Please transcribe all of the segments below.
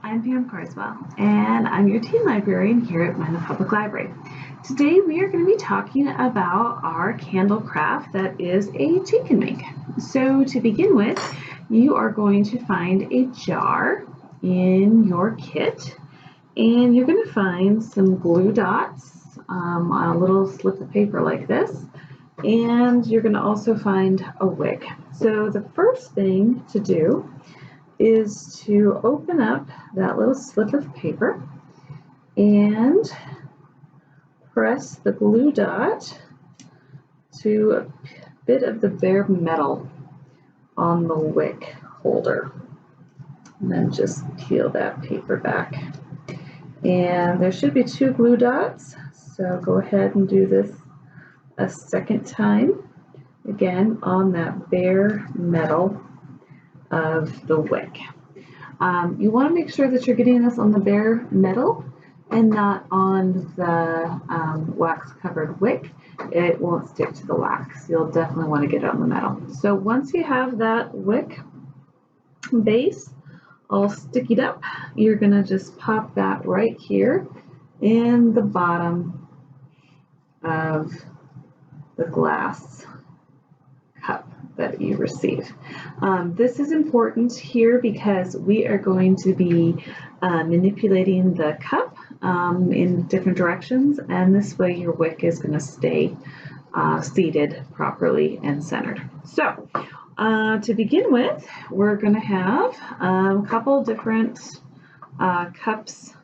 I'm Pam Carswell, and I'm your teen librarian here at Minot Public Library. Today we are going to be talking about our candle craft that is a take and make. So to begin with, you are going to find a jar in your kit, and you're going to find some glue dots on a little slip of paper like this, and you're going to also find a wick. So the first thing to do is to open up that little slip of paper and press the glue dot to a bit of the bare metal on the wick holder. And then just peel that paper back. And there should be 2 glue dots, so go ahead and do this a second time, again on that bare metal of the wick. You want to make sure that you're getting this on the bare metal and not on the wax covered wick. It won't stick to the wax. You'll definitely want to get it on the metal. So once you have that wick base all stickied up, you're going to just pop that right here in the bottom of the glass cup that you receive. This is important here because we are going to be manipulating the cup in different directions, and this way your wick is going to stay seated properly and centered. So to begin with, we're going to have a couple different cups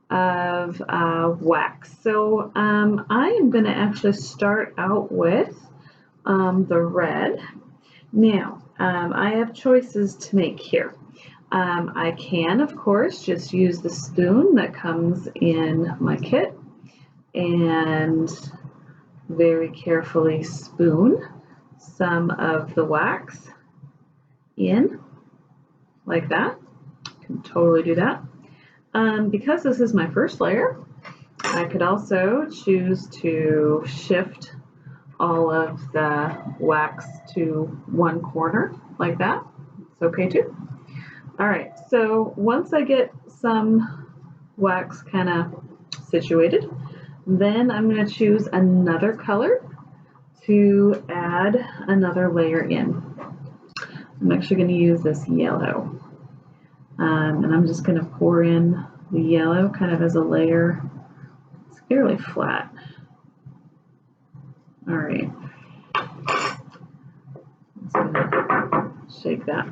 of wax. So I am going to actually start out with the red. Now, I have choices to make here. I can, of course, just use the spoon that comes in my kit and very carefully spoon some of the wax in like that. Can totally do that. Because this is my first layer, I could also choose to shift all of the wax to one corner like that. It's okay too. All right, so once I get some wax kind of situated, then I'm going to choose another color to add another layer in. I'm actually going to use this yellow, and I'm just going to pour in the yellow kind of as a layer. It's fairly flat. All right, just gonna shake that.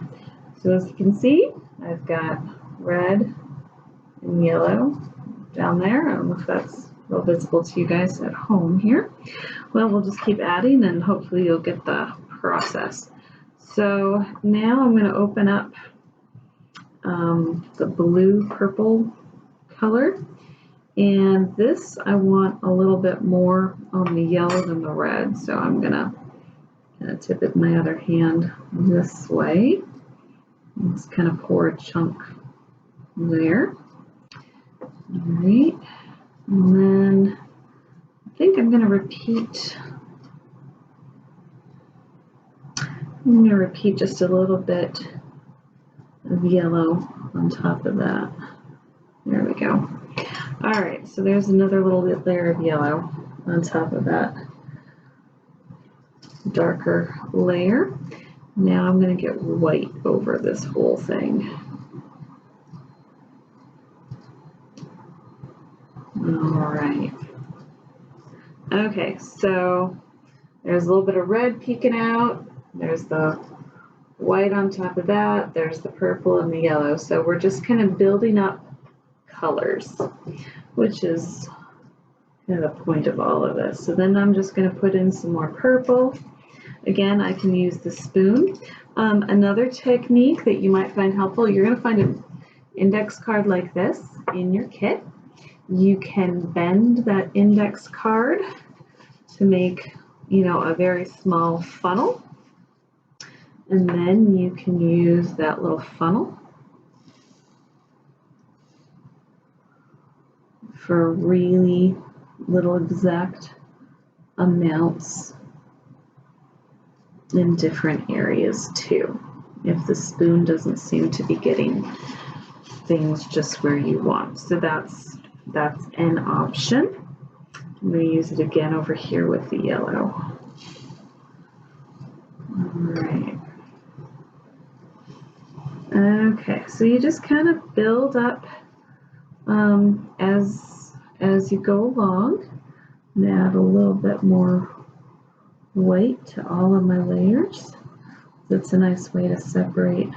So as you can see, I've got red and yellow down there. I don't know if that's real visible to you guys at home here. Well, we'll just keep adding and hopefully you'll get the process. So now I'm going to open up the blue purple color. And this, I want a little bit more on the yellow than the red, so I'm gonna kind of tip it in my other hand this way. Just kind of pour a chunk there. All right, and then I think I'm gonna repeat. Just a little bit of yellow on top of that. There we go. All right, so there's another little layer of yellow on top of that darker layer. Now I'm going to get white over this whole thing. All right. Okay, so there's a little bit of red peeking out. There's the white on top of that. There's the purple and the yellow. So we're just kind of building up colors, which is kind of the point of all of this. So then I'm just going to put in some more purple. Again, I can use the spoon. Another technique that you might find helpful, you're going to find an index card like this in your kit. You can bend that index card to make, a very small funnel. And then you can use that little funnel for really little exact amounts in different areas too, if the spoon doesn't seem to be getting things just where you want. So that's an option. I'm going to use it again over here with the yellow. All right. Okay, so you just kind of build up as you go along, and add a little bit more white to all of my layers. That's a nice way to separate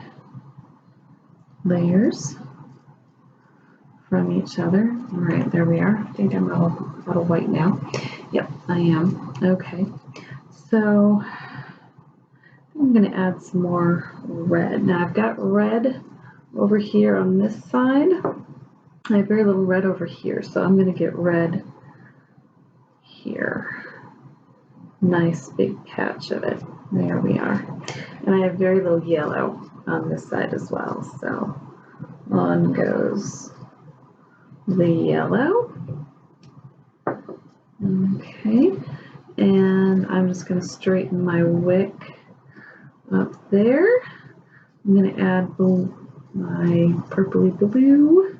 layers from each other. All right, there we are. I think I'm a little white now. Yep, I am. Okay, so I'm going to add some more red. Now I've got red over here on this side. I have very little red over here, so I'm going to get red here. Nice big patch of it. There we are. And I have very little yellow on this side as well. So on goes the yellow. Okay. And I'm just going to straighten my wick up there. I'm going to add my purpley blue.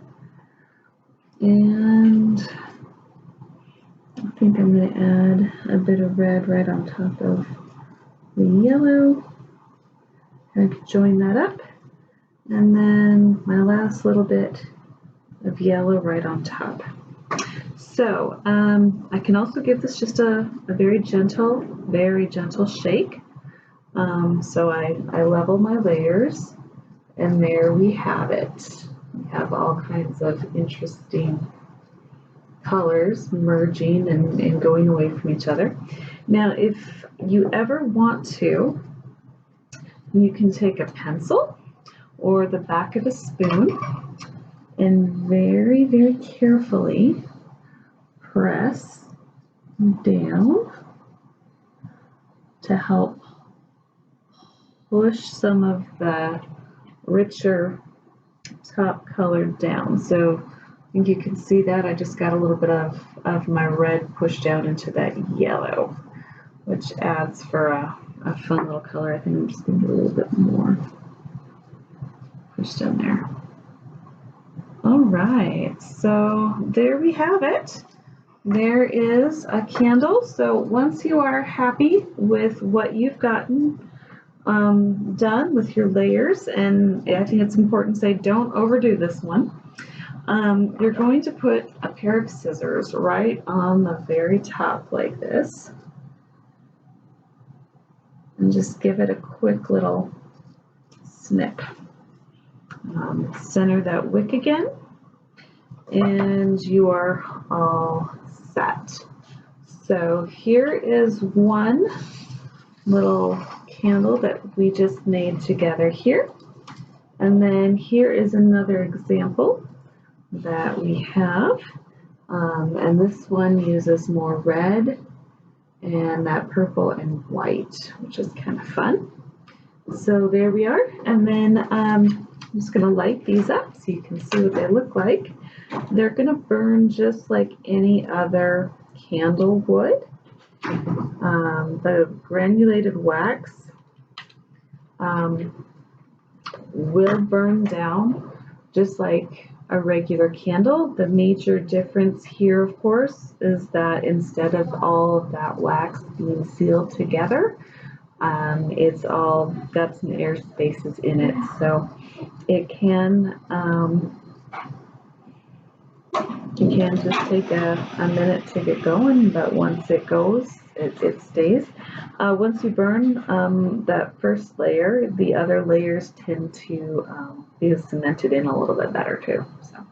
And I think I'm going to add a bit of red right on top of the yellow. I could join that up. And then my last little bit of yellow right on top. So I can also give this just a very gentle shake. So I level my layers, and there we have it. We have all kinds of interesting colors merging and going away from each other. Now, if you ever want to, you can take a pencil or the back of a spoon and very, very carefully press down to help push some of the richer top color down. So I think you can see that I just got a little bit of my red pushed down into that yellow, which adds for a fun little color. I think I'm just going to do a little bit more pushed down there. All right, so there we have it. There is a candle. So once you are happy with what you've gotten done with your layers, and I think it's important to say don't overdo this one, you're going to put a pair of scissors right on the very top like this and just give it a quick little snip. Center that wick again, and you are all set. So here is one little candle that we just made together here, and then here is another example that we have, and this one uses more red and that purple and white, which is kind of fun. So there we are, and then I'm just going to light these up so you can see what they look like. They're going to burn just like any other candle would. The granulated wax will burn down just like a regular candle. The major difference here, of course, is that instead of all of that wax being sealed together, it's all got some air spaces in it, so it can just take a minute to get going, but once it goes, it stays. Once you burn that first layer, the other layers tend to be cemented in a little bit better too. So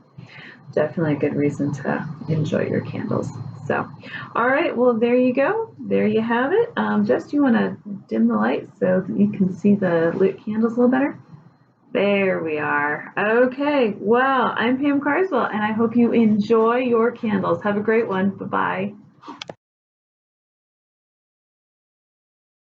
definitely a good reason to enjoy your candles. So, all right, well, there you go. There you have it. Jess, you want to dim the light so that you can see the lit candles a little better? There we are. Okay, well, I'm Pam Carswell, and I hope you enjoy your candles. Have a great one. Bye-bye.